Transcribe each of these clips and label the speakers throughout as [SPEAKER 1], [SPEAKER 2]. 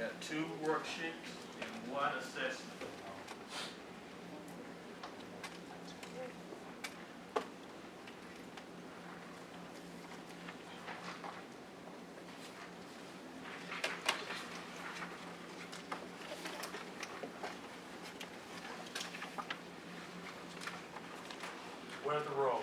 [SPEAKER 1] got 2 worksheets and 1 assessment. Where's the roll?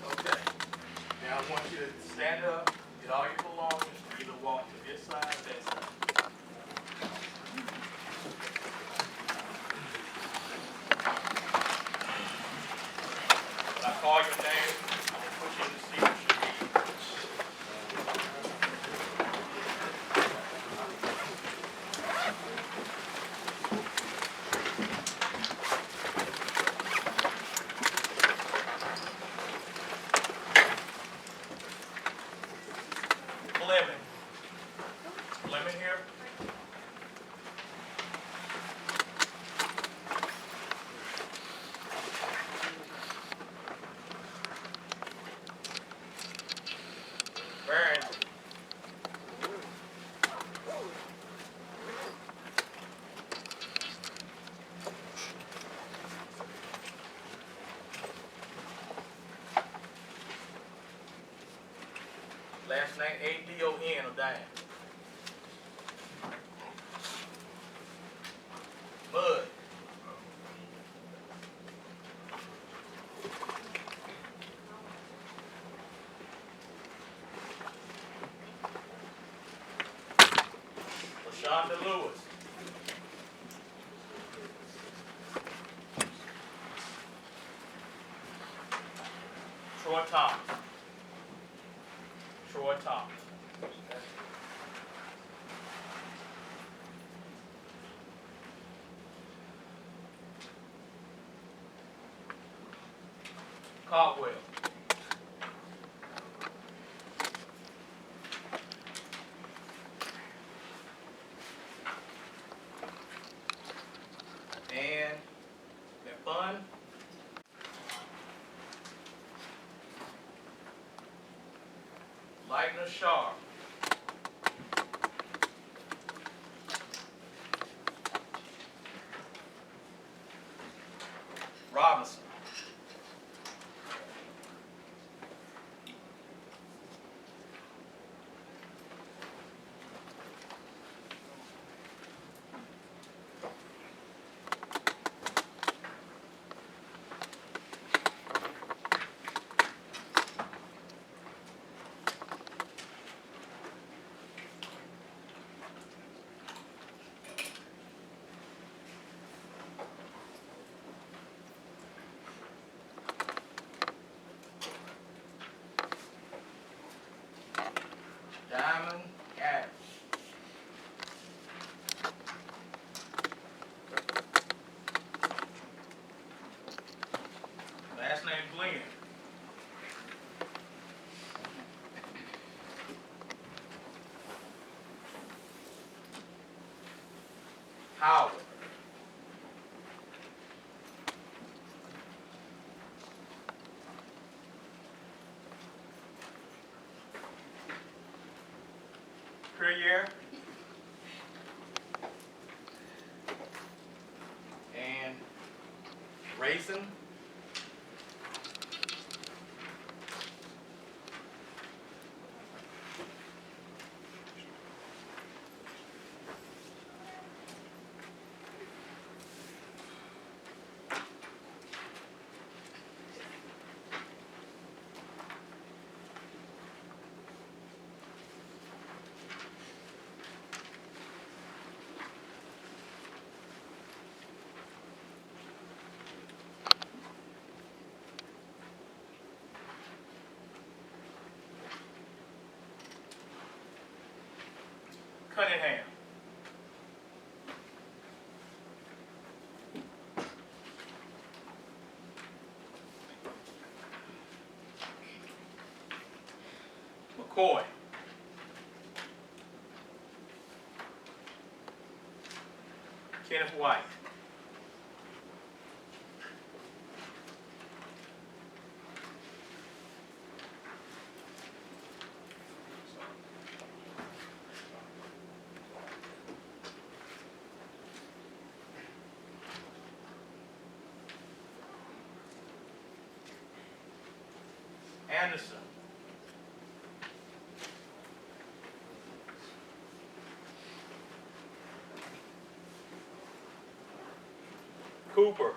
[SPEAKER 1] Okay. Now I want you to stand up, get all your belongings, either walk to this side or that side. When I call your name, I'm going to put you in the seat you should be. Fleming. Fleming here? Barrington. Last name A-D-O-N or Diane. Mud. LaShonda Lewis. Troy Thomas. Troy Thomas. Caldwell. And McBun. Lightner Sharp. Robinson. Diamond Adams. Last name Glenn. Howard. year. And racing. Cunningham. McCoy. Kenneth White. Anderson. Hooper.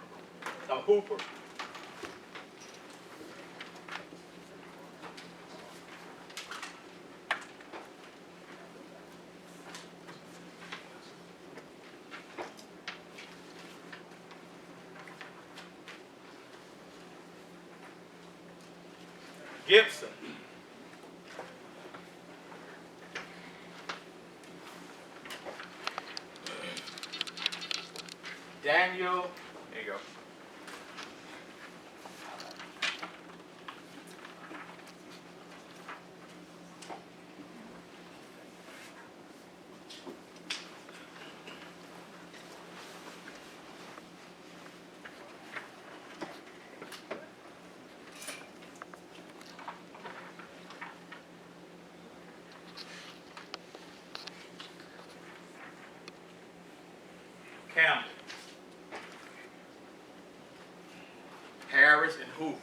[SPEAKER 1] Gibson. Daniel, there you go. Campbell. Harris and Hoover.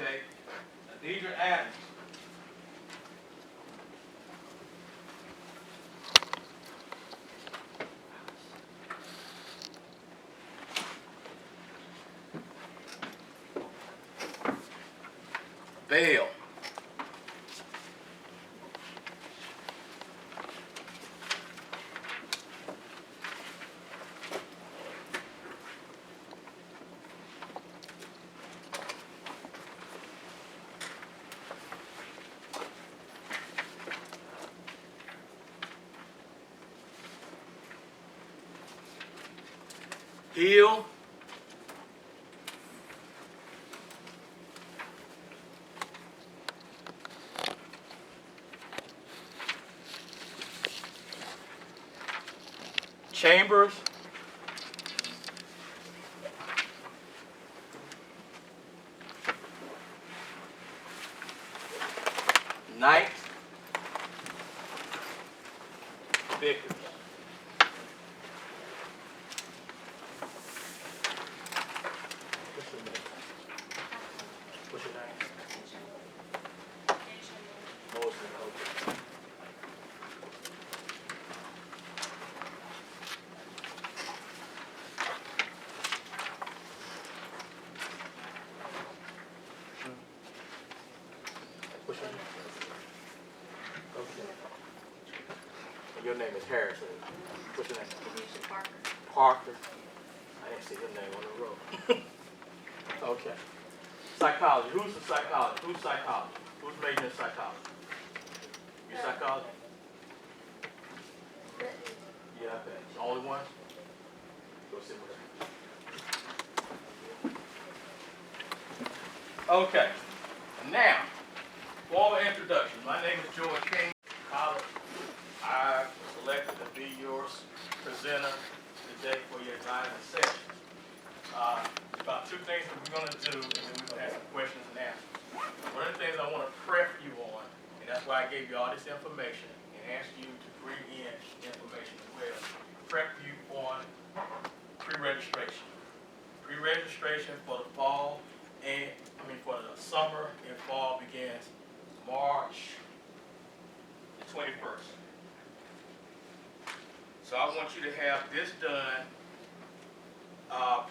[SPEAKER 1] Okay. Deidre Adams. Bale. Hill. Chambers. Knight. Vickers. What's your name? Mosley, okay. Your name is Harrison. What's your name?
[SPEAKER 2] Tanisha Parker.
[SPEAKER 1] Parker. I didn't see your name on the roll. Okay. Psychology. Who's the psychologist? Who's psychology? Who's majoring in psychology? You psychology? Yeah, I bet. The only one? Go sit with her. Okay. Now, formal introduction. My name is George King. College. I was selected to be your presenter today for your advising session. About two things that we're going to do, and then we're going to have some questions and answers. One of the things I want to prep you on, and that's why I gave you all this information and asked you to bring in information as well. Prep you on pre-registration. Pre-registration for the fall and for the summer and fall begins March the 21st. So I want you to have this done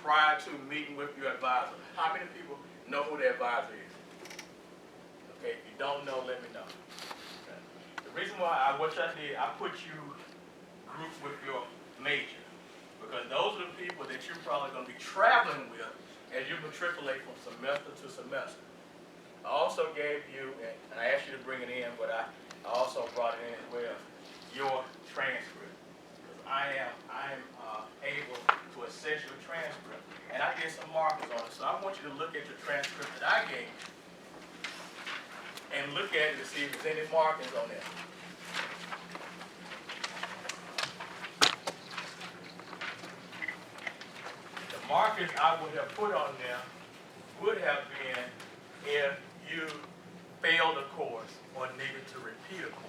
[SPEAKER 1] prior to meeting with your advisor. How many people know who their advisor is? Okay, if you don't know, let me know. Okay. The reason why I put you grouped with your major, because those are the people that you're probably going to be traveling with as you matriculate from semester to semester. I also gave you, and I asked you to bring it in, but I also brought it in as well, your transcript. Because I am able to assess your transcript. And I did some markers on it. So I want you to look at your transcript that I gave you and look at it to see if there's any markings on it. The markers I would have put on there would have been if you failed a course or needed to repeat a course.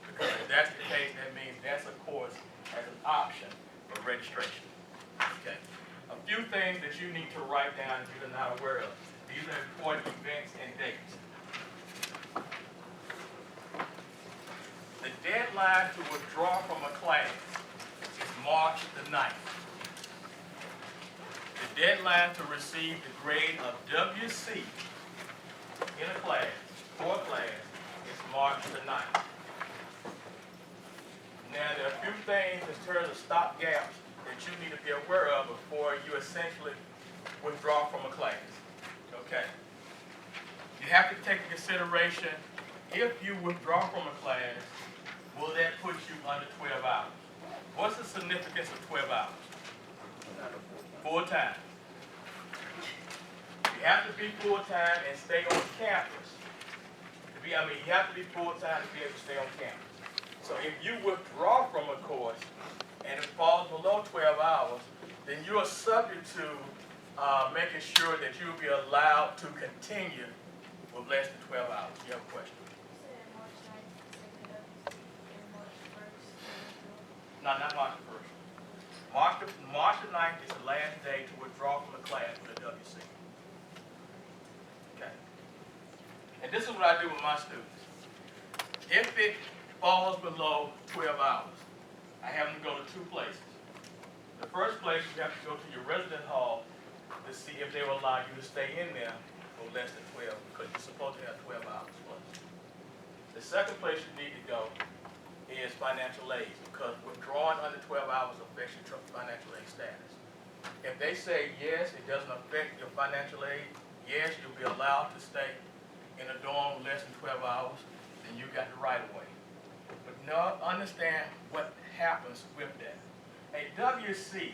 [SPEAKER 1] Because if that's the case, that means that's a course as an option for registration. Okay. A few things that you need to write down if you're not aware of. These are important events and dates. The deadline to withdraw from a class is March the 9th. The deadline to receive the grade of WC in a class, for a class, is March the 9th. Now, there are a few things in terms of stop gaps that you need to be aware of before you essentially withdraw from a class. Okay. You have to take into consideration, if you withdraw from a class, will that put you under 12 hours? What's the significance of 12 hours? Full-time. You have to be full-time and stay on campus. You have to be full-time to be able to stay on campus. So if you withdraw from a course and it falls below 12 hours, then you are subject to making sure that you'll be allowed to continue with less than 12 hours. You have a question? No, not March the 1st. March the 9th is the last day to withdraw from a class with a WC. Okay. And this is what I do with my students. If it falls below 12 hours, I have them go to two places. The first place, you have to go to your resident hall to see if they will allow you to stay in there for less than 12, because you're supposed to have 12 hours plus. The second place you need to go is financial aid, because withdrawing under 12 hours affects your financial aid status. If they say yes, it doesn't affect your financial aid, yes, you'll be allowed to stay in a dorm less than 12 hours, then you got the right of way. But now understand what happens with that. A WC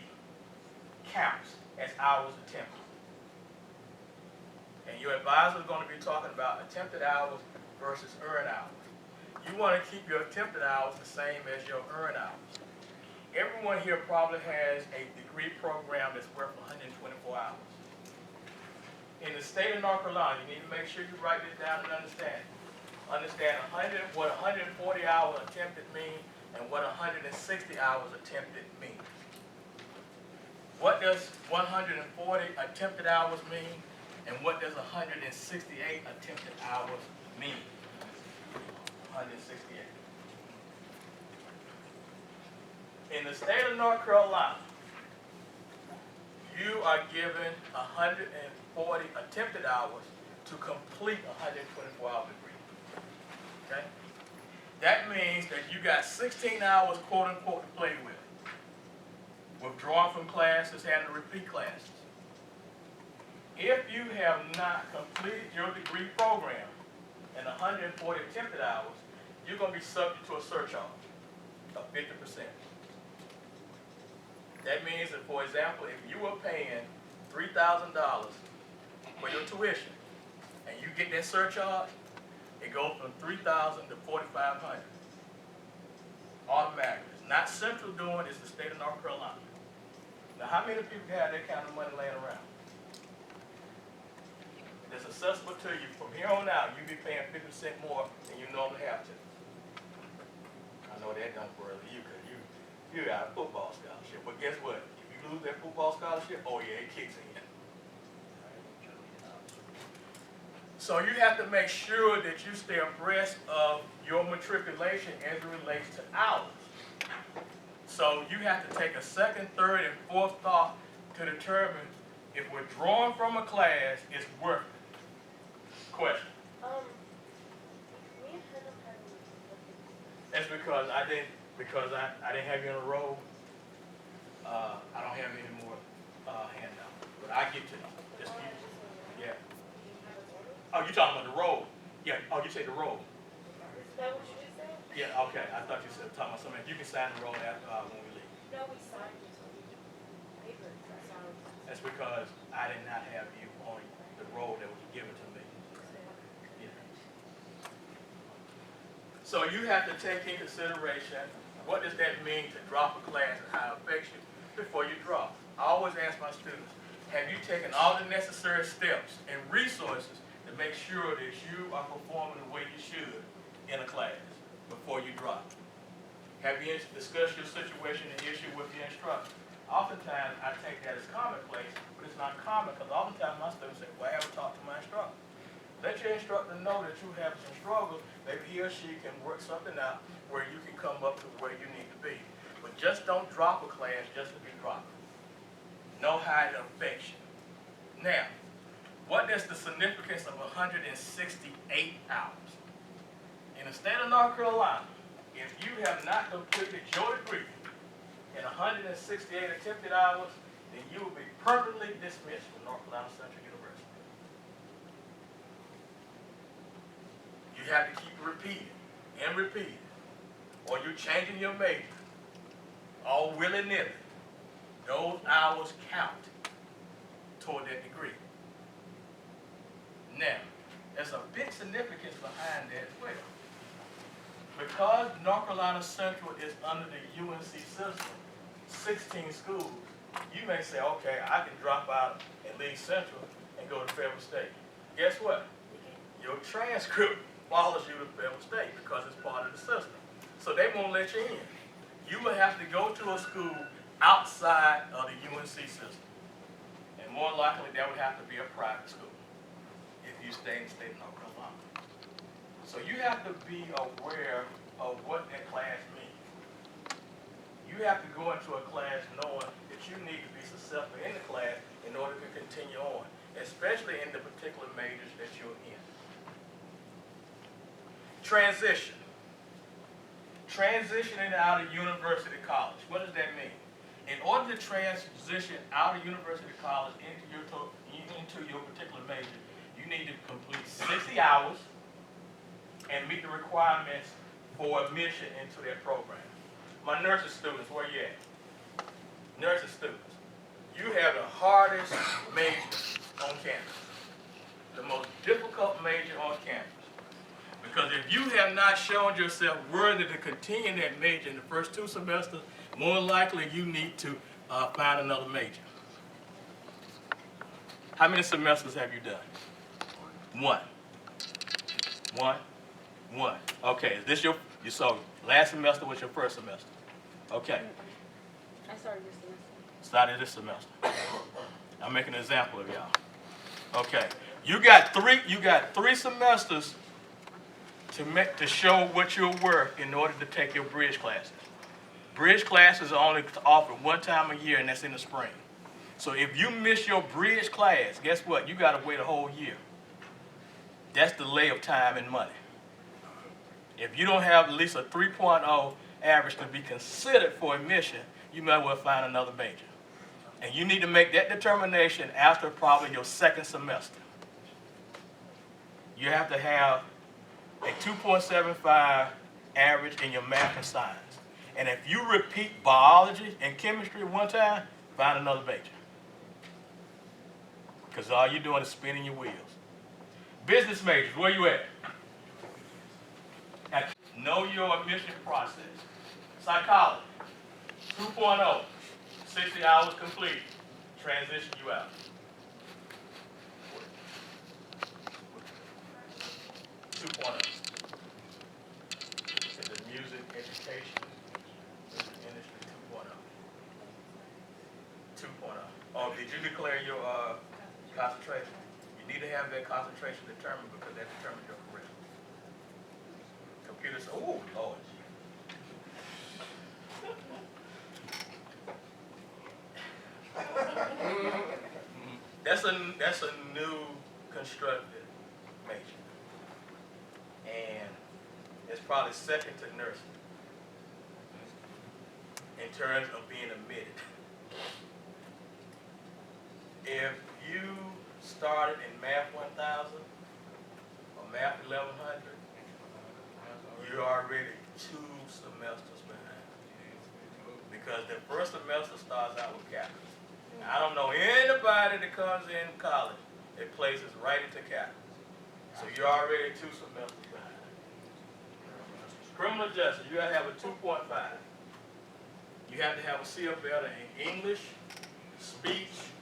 [SPEAKER 1] counts as hours attempted. And your advisor is going to be talking about attempted hours versus earned hours. You want to keep your attempted hours the same as your earned hours. Everyone here probably has a degree program that's worth 124 hours. In the state of North Carolina, you need to make sure you write this down and understand. Understand what 140 hours attempted mean and what 160 hours attempted means. What does 140 attempted hours mean and what does 168 attempted hours mean? 168. In the state of North Carolina, you are given 140 attempted hours to complete a 124-hour degree. Okay? That means that you got 16 hours, quote unquote, to play with. Withdrawing from classes, having to repeat classes. If you have not completed your degree program in 140 attempted hours, you're going to be subject to a surcharge of 50%. That means that, for example, if you were paying $3,000 for your tuition and you get that surcharge, it goes from $3,000 to $4,500 automatically. It's not Central doing it, it's the state of North Carolina. Now, how many people have that kind of money laying around? It's accessible to you. From here on out, you'll be paying 50% more than you normally have to. I know that done for you because you got a football scholarship. But guess what? If you lose that football scholarship, oh yeah, it kicks in. So you have to make sure that you stay abreast of your matriculation as it relates to hours. So you have to take a second, third, and fourth thought to determine if withdrawing from a class is worth it. Question.
[SPEAKER 2] Me and Hannah had
[SPEAKER 1] That's because I didn't have you in a row. I don't have any more handouts, but I get to them. Just keep, yeah. Oh, you talking about the roll? Yeah. Oh, you say the roll?
[SPEAKER 2] Is that what you just said?
[SPEAKER 1] Yeah. Okay. I thought you said talking about something. You can sign the roll after when we leave.
[SPEAKER 2] No, we signed it. Paper.
[SPEAKER 1] That's because I did not have you on the roll that was given to me. Yeah. So you have to take in consideration what does that mean to drop a class and how it affects you before you drop. I always ask my students, have you taken all the necessary steps and resources to make sure that you are performing the way you should in a class before you drop? Have you discussed your situation and issue with your instructor? Oftentimes, I take that as commonplace, but it's not common because oftentimes my students say, well, I haven't talked to my instructor. Let your instructor know that you have some struggles. Maybe he or she can work something out where you can come up to where you need to be. But just don't drop a class just to be dropped. Know how it affects you. Now, what is the significance of 168 hours? In the state of North Carolina, if you have not completed your degree in 168 attempted hours, then you will be permanently dismissed from North Carolina Central University. You have to keep repeating and repeating, or you're changing your major, all willy-nilly. Those hours count toward that degree. Now, there's a big significance behind that as well. Because North Carolina Central is under the UNC system, 16 schools, you may say, okay, I can drop out and leave Central and go to Fayetteville State. Guess what? Your transcript follows you to Fayetteville State because it's part of the system. So they won't let you in. You will have to go to a school outside of the UNC system. And more likely, that would have to be a private school if you stay in the state of North Carolina. So you have to be aware of what that class means. You have to go into a class knowing that you need to be successful in the class in order to continue on, especially in the particular majors that you're in. Transition. Transitioning out of university college. What does that mean? In order to transition out of university college into your particular major, you need to complete 60 hours and meet the requirements for admission into that program. My nursing students, where you at? Nursing students, you have the hardest major on campus, the most difficult major on campus. Because if you have not shown yourself worthy to continue that major in the first 2 semesters, more likely you need to find another major. How many semesters have you done? One. Okay, is this so last semester was your first semester? Okay.
[SPEAKER 2] I started this semester.
[SPEAKER 1] Started this semester. I'm making an example of y'all. Okay. You got three semesters to show what you're worth in order to take your bridge classes. Bridge classes are only offered one time a year, and that's in the spring. So if you miss your bridge class, guess what? You got to wait a whole year. That's delay of time and money. If you don't have at least a 3.0 average to be considered for admission, you might well find another major. And you need to make that determination after probably your second semester. You have to have a 2.75 average in your math and science. And if you repeat biology and chemistry one time, find another major. Because all you're doing is spinning your wheels. Business majors, where you at? Know your admission process. Psychology, 2.0, 60 hours complete. Transition you out. 2.0. This is music education, music industry 2.0. 2.0. Oh, did you declare your concentration? You need to have that concentration determined because that determines your career. Computers, oh, Lord. That's a new constructed major. And it's probably second to nursing in terms of being admitted. If you started in Math 1000 or Math 1100, you're already 2 semesters behind. Because the first semester starts out with calculus. Now, I don't know anybody that comes in college that places right into calculus. So you're already 2 semesters behind. Criminal justice, you have to have a 2.5. You have to have a C or better in English, speech,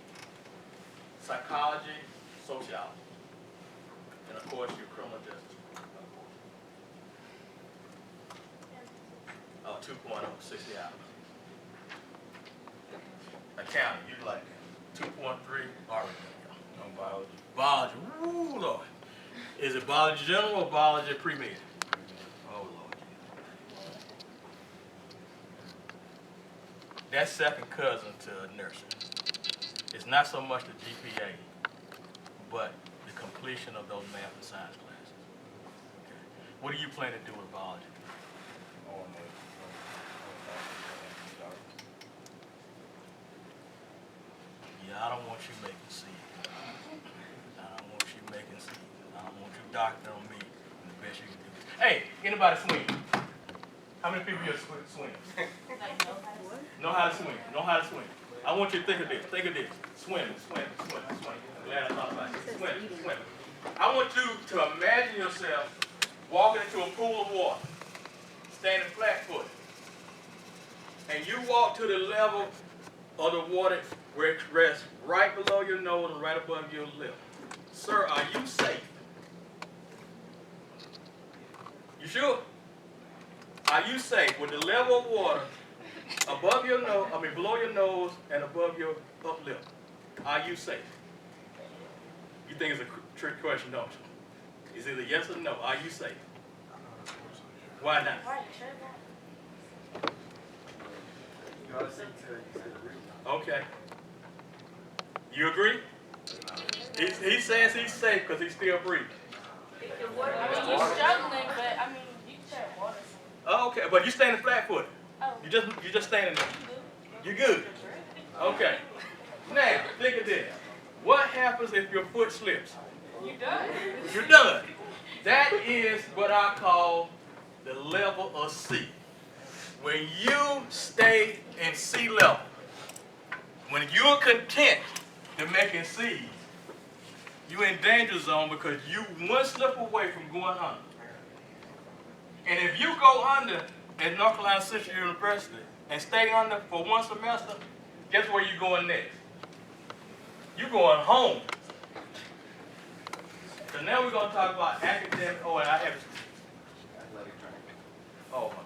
[SPEAKER 1] psychology, sociology. And of course, your criminal justice. 2.0, 60 hours. Accounting, you like that. 2.3, already. On biology. Biology, woo, Lord. Is it biology general or biology pre-med? Oh, Lord. That's second cousin to nursing. It's not so much the GPA, but the completion of those math and science classes. Okay. What do you plan to do with biology? Yeah, I don't want you making C's. I don't want you making C's. I don't want you doctoring on me. And the best you can do is, hey, anybody swim? How many people here swim? Know how to swim. Know how to swim. I want you to think of this. Think of this. Swim, swim, swim, swim. I'm glad I thought about it. Swim, swim. I want you to imagine yourself walking into a pool of water, standing flat-footed. And you walk to the level of the water where it rests right below your nose and right above your lip. Sir, are you safe? You sure? Are you safe with the level of water above your nose, below your nose and above your upper lip? Are you safe? You think it's a trick question, don't you? It's either yes or no. Are you safe? Why not? Okay. You agree? He says he's safe because he's still breathing.
[SPEAKER 2] I mean, you're struggling, but I mean, you can water.
[SPEAKER 1] Oh, okay, but you're standing flat-footed.
[SPEAKER 2] Oh.
[SPEAKER 1] You just standing there. You're good. Okay. Now, think of this. What happens if your foot slips?
[SPEAKER 2] You're done.
[SPEAKER 1] You're done. That is what I call the level of C. When you stay in C level, when you're content to making C's, you're in danger zone because you one slip away from going under. And if you go under at North Carolina Central University and stay under for one semester, guess where you're going next? You're going home. So now we're going to talk about academic. Oh, and I have. Oh my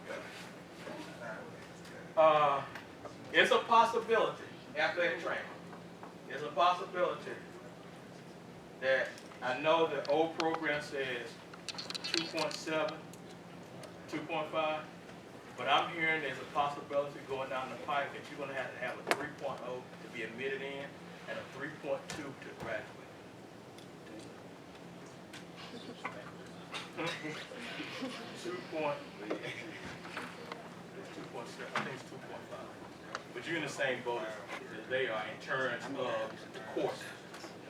[SPEAKER 1] God. It's a possibility athletic training. It's a possibility that I know the old program says 2.7, 2.5, but I'm hearing there's a possibility going down the pipe that you're going to have a 3.0 to be admitted in and a 3.2 to graduate. I think it's 2.5. But you're in the same boat as they are in terms of the course,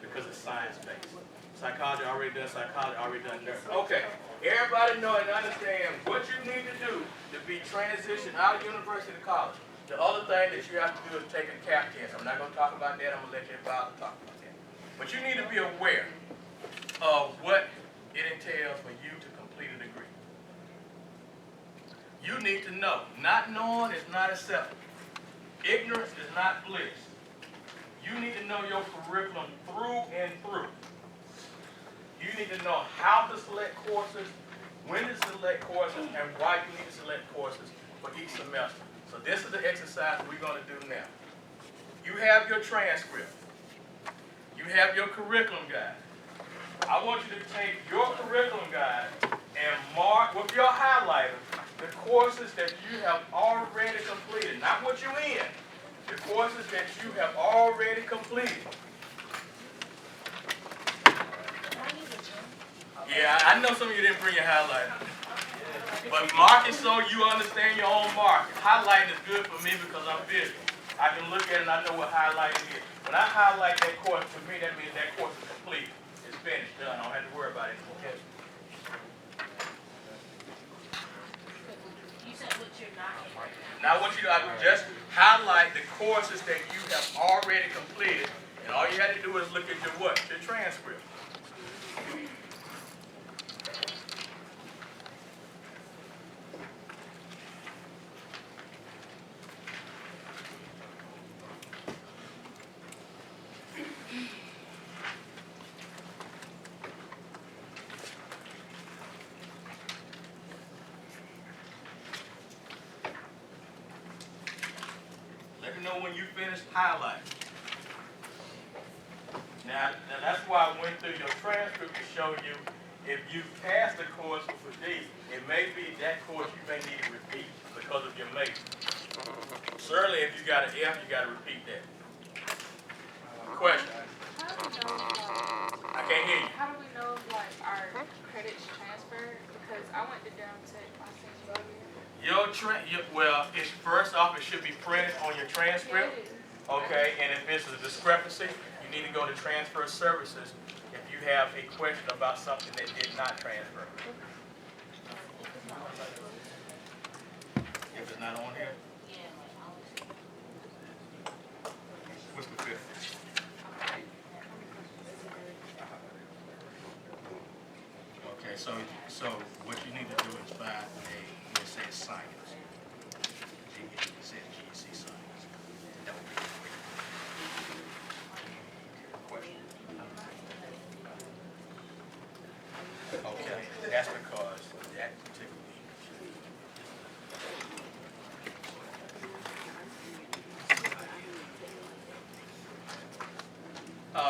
[SPEAKER 1] because it's science-based. Psychology already done psychology, already done nurse. Okay, everybody know and understand what you need to do to be transitioned out of university to college. The other thing that you have to do is take a CAP test. I'm not going to talk about that. I'm going to let everybody talk about that. But you need to be aware of what it entails for you to complete a degree. You need to know. Not knowing is not acceptable. Ignorance is not bliss. You need to know your curriculum through and through. You need to know how to select courses, when to select courses, and why you need to select courses for each semester. So this is the exercise we're going to do now. You have your transcript. You have your curriculum guide. I want you to take your curriculum guide and mark with your highlighter the courses that you have already completed. Not what you're in, the courses that you have already completed. Yeah, I know some of you didn't bring your highlighter. But mark it so you understand your own market. Highlighting is good for me because I'm visual. I can look at it and I know what highlighting is. When I highlight that course, to me that means that course is complete. It's finished, done. I don't have to worry about it anymore.
[SPEAKER 2] You said what you're not in right now.
[SPEAKER 1] Now I want you to just highlight the courses that you have already completed. And all you have to do is look at your what? Your transcript. Let me know when you finish highlighting. Now that's why I went through your transcript to show you if you pass the course with these, it may be that course you may need to repeat because of your major. Certainly if you got an F, you got to repeat that. Question?
[SPEAKER 3] How do we know,
[SPEAKER 1] I can't hear you.
[SPEAKER 3] how do we know if like our credits transfer? Because I went to Durham Tech my senior year.
[SPEAKER 1] Well, it's first off, it should be printed on your transcript.
[SPEAKER 3] Yeah, it is.
[SPEAKER 1] Okay, and if it's a discrepancy, you need to go to transfer services if you have a question about something that did not transfer. If it's not on here, what's the fifth? Okay, so what you need to do is find it says science. It says GEC science. That would be question. Okay, that's because that particular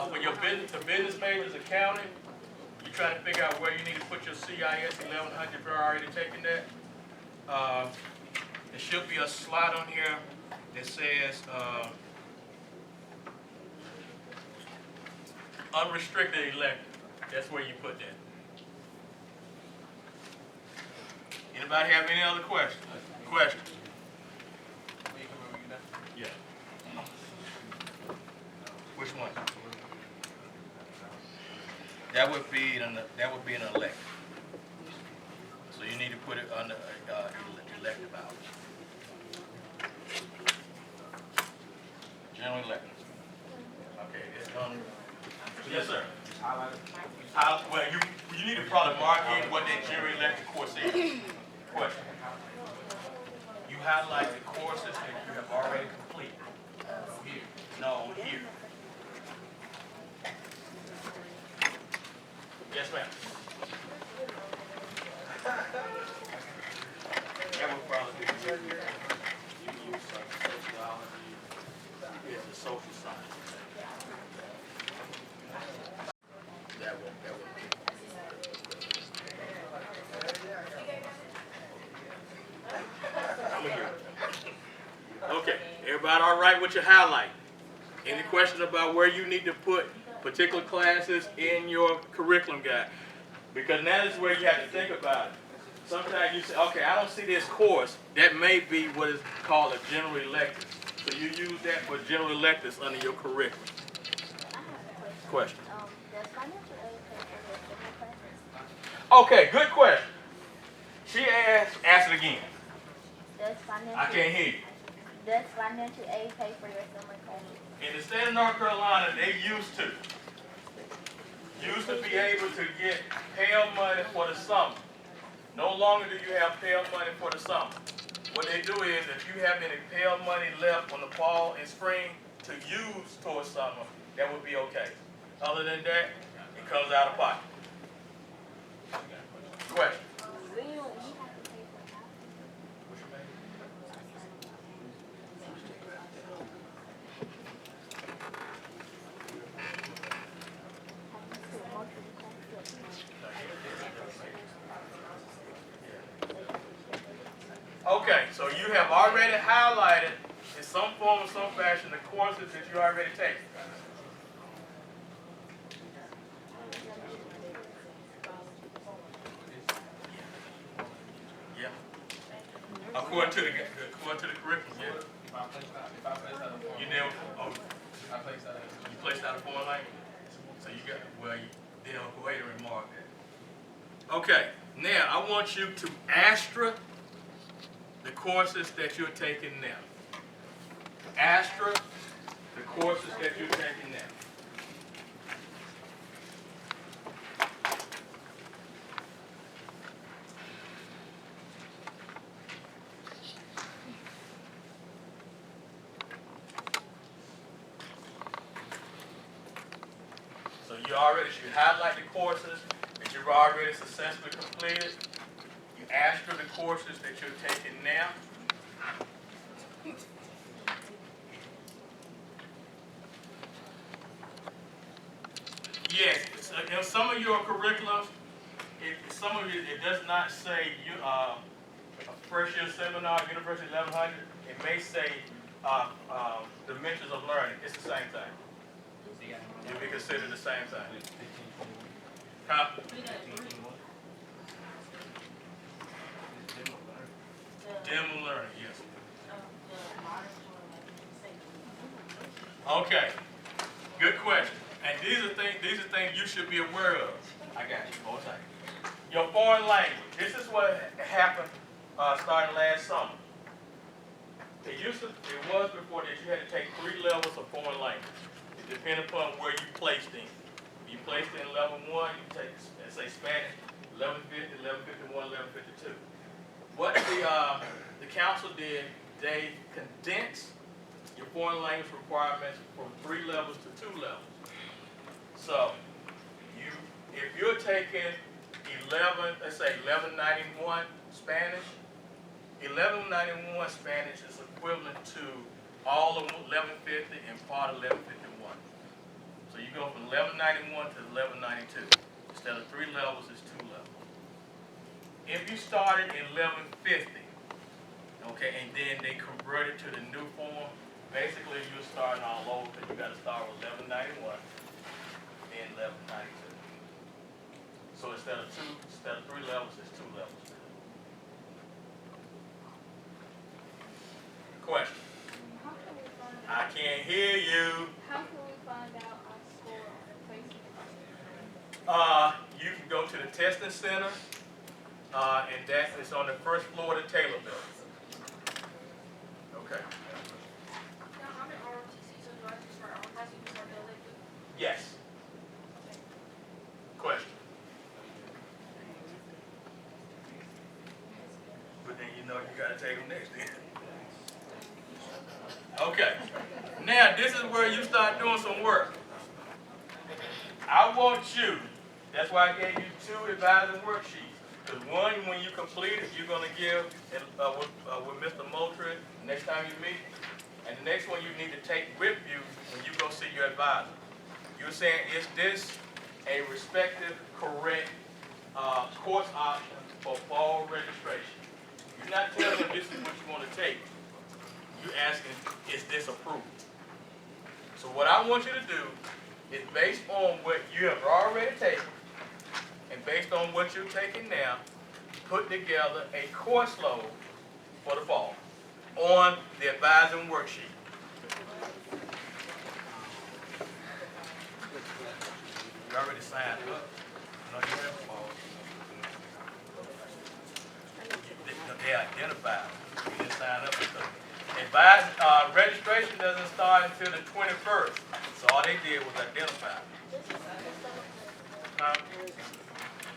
[SPEAKER 1] when your business major is accounting, you're trying to figure out where you need to put your CIS 1100 if you're already taking that. There should be a slide on here that says unrestricted elective. That's where you put that. Anybody have any other questions? Questions? Yeah. Which one? That would be an elective. So you need to put it under elective hours. General elective. Okay, it's done. Yes, sir. Well, you need to probably mark in what that general elective course is. Question. You highlight the courses that you have already completed. Here. No, here. Yes, ma'am. That would probably be you use sociology. It's the social science. That would I'm here. Okay, everybody all right with your highlight? Any questions about where you need to put particular classes in your curriculum guide? Because that is where you have to think about it. sometimes you say, okay, I don't see this course. That may be what is called a general elective. So you use that for general electives under your curriculum. Question.
[SPEAKER 4] Does financial aid pay for the summer classes?
[SPEAKER 1] Okay, good question. She asked it again.
[SPEAKER 4] Does financial
[SPEAKER 1] I can't hear you.
[SPEAKER 4] Does financial aid pay for your summer classes?
[SPEAKER 1] In the state of North Carolina, they used to be able to get Pell money for the summer. No longer do you have Pell money for the summer. What they do is, if you have any Pell money left on the fall and spring to use towards summer, that would be okay. Other than that, it comes out of pocket. Question. Okay, so you have already highlighted in some form or some fashion the courses that you already take. Yeah. According to the curriculum, yeah. You never, you placed out a foreign language. So you got, well, they'll go ahead and remark that. Okay, now I want you to asterisk the courses that you're taking now. Asterisk the courses that you're taking now. So you already should highlight the courses that you've already successfully completed. You asterisk the courses that you're taking now. Yes, in some of your curriculums, some of it does not say a first year seminar, University 1100. It may say dimensions of learning. It's the same thing. It'll be considered the same thing. Huh? Demo learning, yes. Okay. Good question. And these are things you should be aware of. I got you. Hold tight. Your foreign language. This is what happened starting last summer. It was before that you had to take 3 levels of foreign language. It depended upon where you placed in. If you placed in level 1, you take, let's say, Spanish, 1150, 1151, 1152. What the council did, they condensed your foreign language requirements from 3 levels to 2 levels. So, if you're taking let's say 1191 Spanish, 1191 Spanish is equivalent to all of 1150 and part of 1151. So you go from 1191 to 1192. Instead of 3 levels, it's 2 levels. If you started in 1150, okay, and then they converted to the new form, basically you're starting all over because you got to start with 1191 and 1192. So instead of 3 levels, it's 2 levels. Question. I can't hear you.
[SPEAKER 3] How can we find out our score on placement?
[SPEAKER 1] You can go to the testing center, and that is on the first floor of the Taylor building. Okay.
[SPEAKER 3] Now, I'm in ROTC, so do I just start ROTC to start the elective?
[SPEAKER 1] Yes. Question. But then you know you got to take them next then. Okay. Now, this is where you start doing some work. I want you, that's why I gave you 2 advising worksheets. Because one, when you complete it, you're going to give with Mr. Moultrie next time you meet. And the next one you need to take with you when you go see your advisor. You're saying, is this a respective, correct course option for fall registration? You're not telling them this is what you want to take. You're asking, is this approved? So what I want you to do is, based on what you have already taken, and based on what you're taking now, put together a course load for the fall on the advising worksheet. You already signed up. No, you haven't followed. They identified. You didn't sign up. Registration doesn't start until the 21st. So all they did was identify.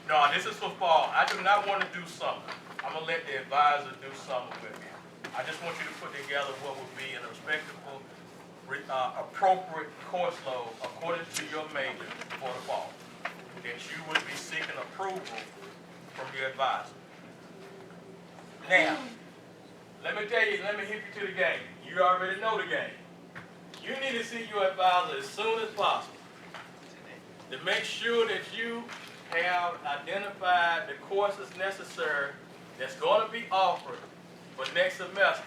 [SPEAKER 1] No, this is for fall. I do not want to do summer. I'm going to let the advisor do summer with me. I just want you to put together what would be an respectable, appropriate course load according to your major for the fall that you would be seeking approval from your advisor. Now, let me tell you, let me hit you to the game. You already know the game. You need to see your advisor as soon as possible to make sure that you have identified the courses necessary that's going to be offered for next semester.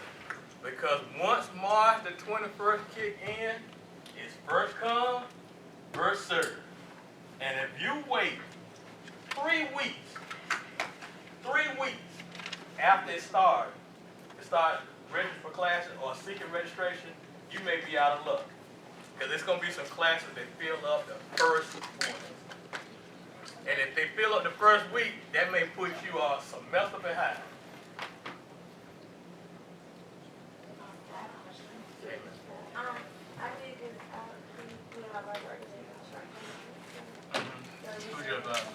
[SPEAKER 1] Because once March the 21st kick in, it's first come, first served. And if you wait 3 weeks after it starts, registering for classes or seeking registration, you may be out of luck. Because there's going to be some classes that fill up the first one. And if they fill up the first week, that may put you a semester behind.
[SPEAKER 4] I did get my library.
[SPEAKER 1] Who's your advisor?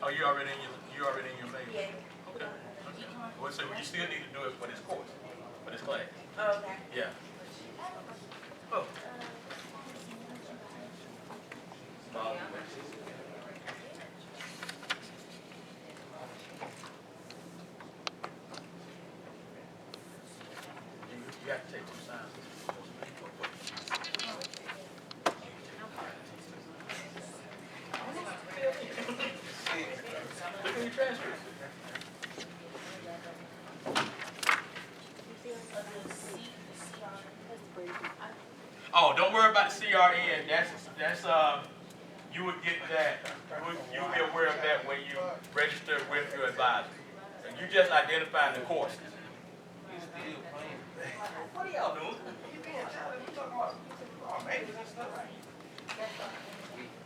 [SPEAKER 1] Oh, you already in your major?
[SPEAKER 4] Yeah.
[SPEAKER 1] Okay. Well, so you still need to do it for this course, for this class.
[SPEAKER 4] Oh, okay.
[SPEAKER 1] Yeah. Oh. You have to take 2 signs. Look at your transcript. Oh, don't worry about the CRN. That's you would get that. You'll be aware of that when you register with your advisor. And you just identifying the courses. What are y'all doing?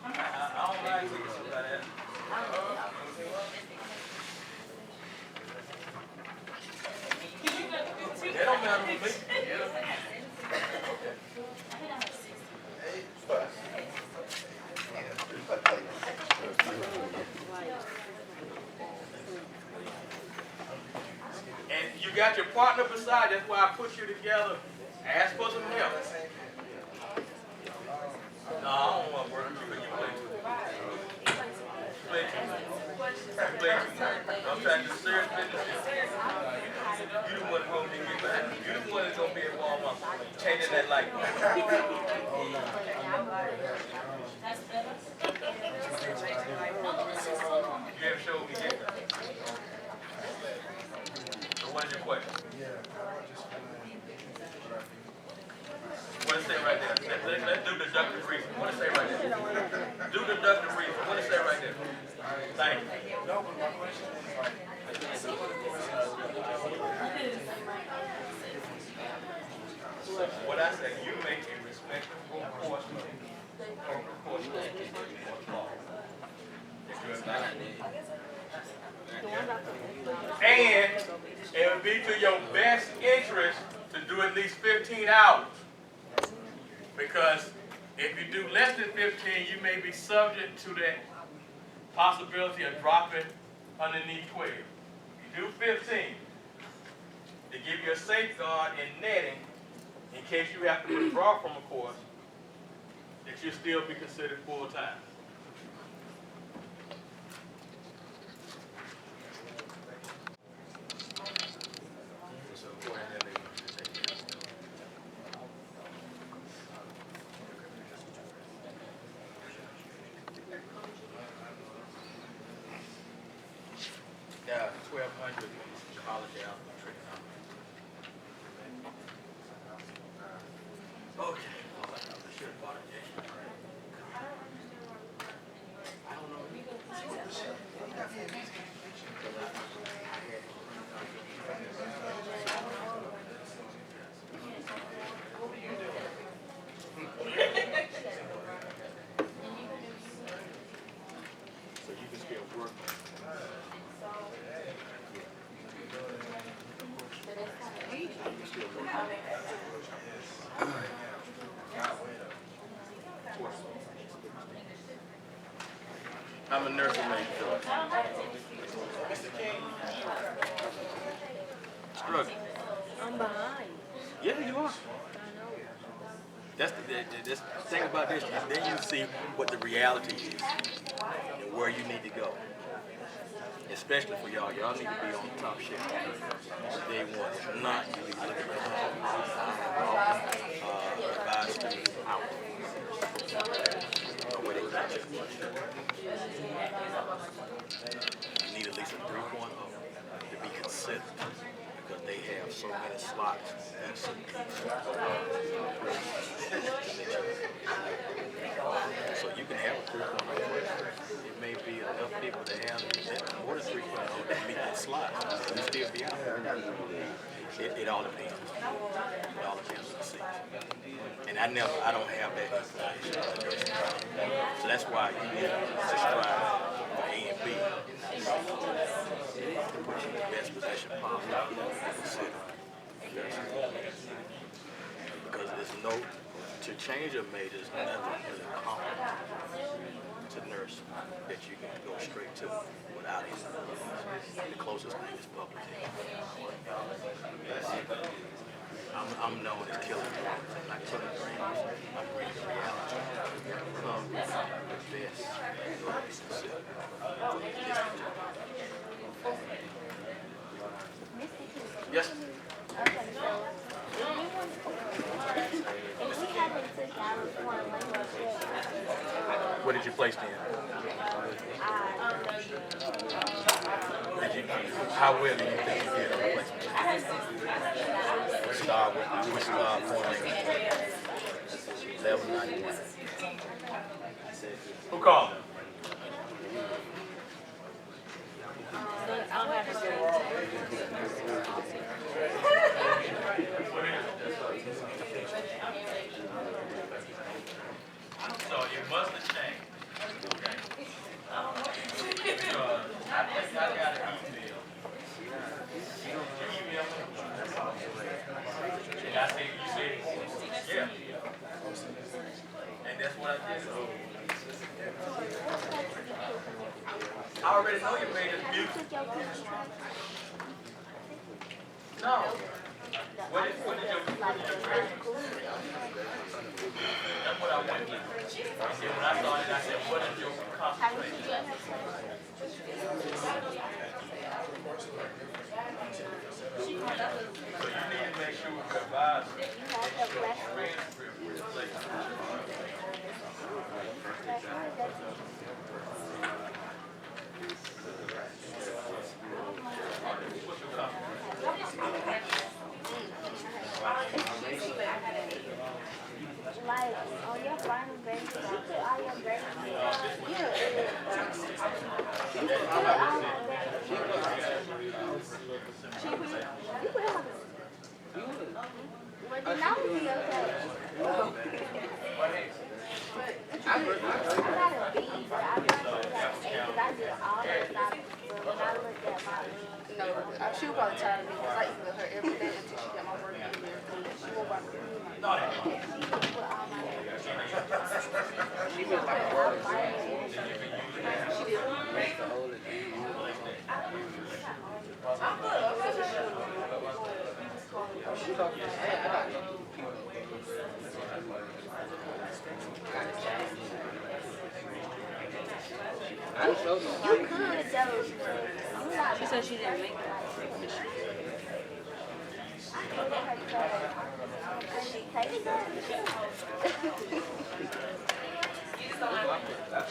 [SPEAKER 1] I don't like to about that. That don't matter to me. And you got your partner beside, that's why I put you together. Ask for some help. No, I don't want to work with you, but you play too much. You play too much. You play too much. I'm trying to serious business. You the one that's going to be back. You the one that's going to be at Walmart changing that light. You haven't showed me yet. So what is your question? What does it say right there? Let's do deductive reason. What does it say right there? Do deductive reason. What does it say right there? Thank you. No, but my question is like, what I say, you make a respectable course and it would be to your best interest to do at least 15 hours. Because if you do less than 15, you may be subject to that possibility of dropping underneath 12. You do 15 to give you a safeguard in netting in case you have to withdraw from a course, that you'll still be considered full-time. Yeah, 1,200 holiday out of trade. Okay. I should have bought it. I don't know.
[SPEAKER 5] So you can still work.
[SPEAKER 1] I'm a nursing mate. Struggling.
[SPEAKER 4] I'm behind.
[SPEAKER 1] Yeah, you are. That's the thing about this. And then you see what the reality is and where you need to go. Especially for y'all. Y'all need to be on the top shelf. Day one. If not, you need to look at advise students out. Where they got you. You need at least a 3.0 to be considered because they have so many slots and so you can have a 3.0. It may be enough people to have more than 3.0 to meet that slot. You still be out. It all depends. It all depends on the seat. And I don't have that information. So that's why you need to strive for A and B to put you in the best position possible. Because there's no, to change your major is nothing really common to nurse that you can go straight to without it. The closest thing is public health. I'm known as killing dreams. I'm not killing dreams. I'm bringing reality. Come the best Yes.
[SPEAKER 4] Okay, so if we haven't took our foreign language yet,
[SPEAKER 1] What did you place in? How well do you think you did on the placement? Which star foreign language? Level 91. Who called him? So it must have changed. Okay. Because I think I got an email. You email me? And I said, you said, yeah. And that's what I did. I already know you made this music. No. What did your grade? That's what I went with. And then when I saw it, I said, what is your concentration? So you need to make sure your advisor transcript with the place. What's your concentration?
[SPEAKER 4] like on your final grade, you put all your grades in. You put all your grades. You put him well, then that would be okay. I got a B, but I got A because I did all the stuff. But when I looked at my
[SPEAKER 3] No, she was probably tired of me because I email her every day until she got my work email. She won't buy me.
[SPEAKER 5] She was like work.
[SPEAKER 3] She did.
[SPEAKER 5] I showed them.
[SPEAKER 4] You could, though.
[SPEAKER 2] She said she didn't make it.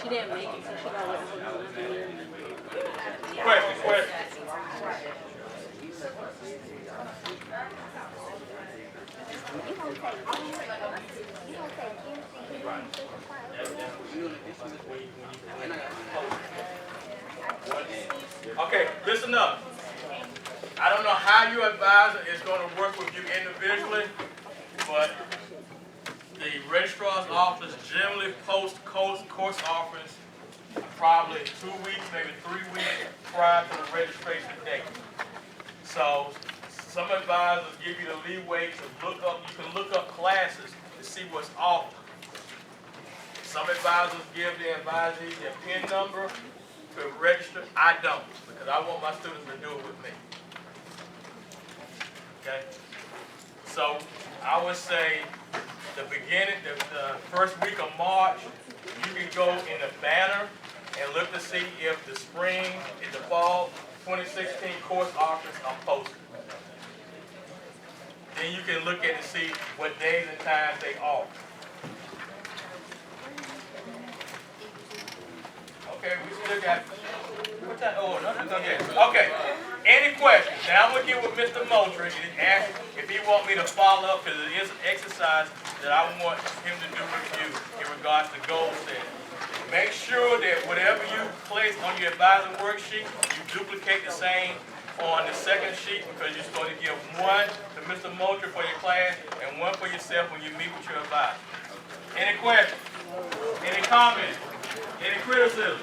[SPEAKER 2] She didn't make it, so she got what
[SPEAKER 1] Question.
[SPEAKER 4] You gonna take QC.
[SPEAKER 5] And I got
[SPEAKER 1] Okay, listen up. I don't know how your advisor is going to work with you individually, but the registrar's office generally posts course offerings probably 2 weeks, maybe 3 weeks prior to the registration date. So some advisors give you the leeway to look up, you can look up classes to see what's offered. Some advisors give their advisee their PIN number to register. I don't, because I want my students to do it with me. Okay? So I would say the beginning, the first week of March, you can go in the banner and look to see if the spring and the fall 2016 course offerings are posted. Then you can look at and see what days and times they offer. Okay, we still got, what time? Oh, no, that's okay. Okay, any questions? Now I'm going to get with Mr. Moultrie and ask if he want me to follow up, because it is an exercise that I want him to do with you in regards to goal setting. Make sure that whatever you place on your advisor worksheet, you duplicate the same on the second sheet, because you're supposed to give one to Mr. Moultrie for your class and one for yourself when you meet with your advisor. Any questions? Any comments? Any criticism?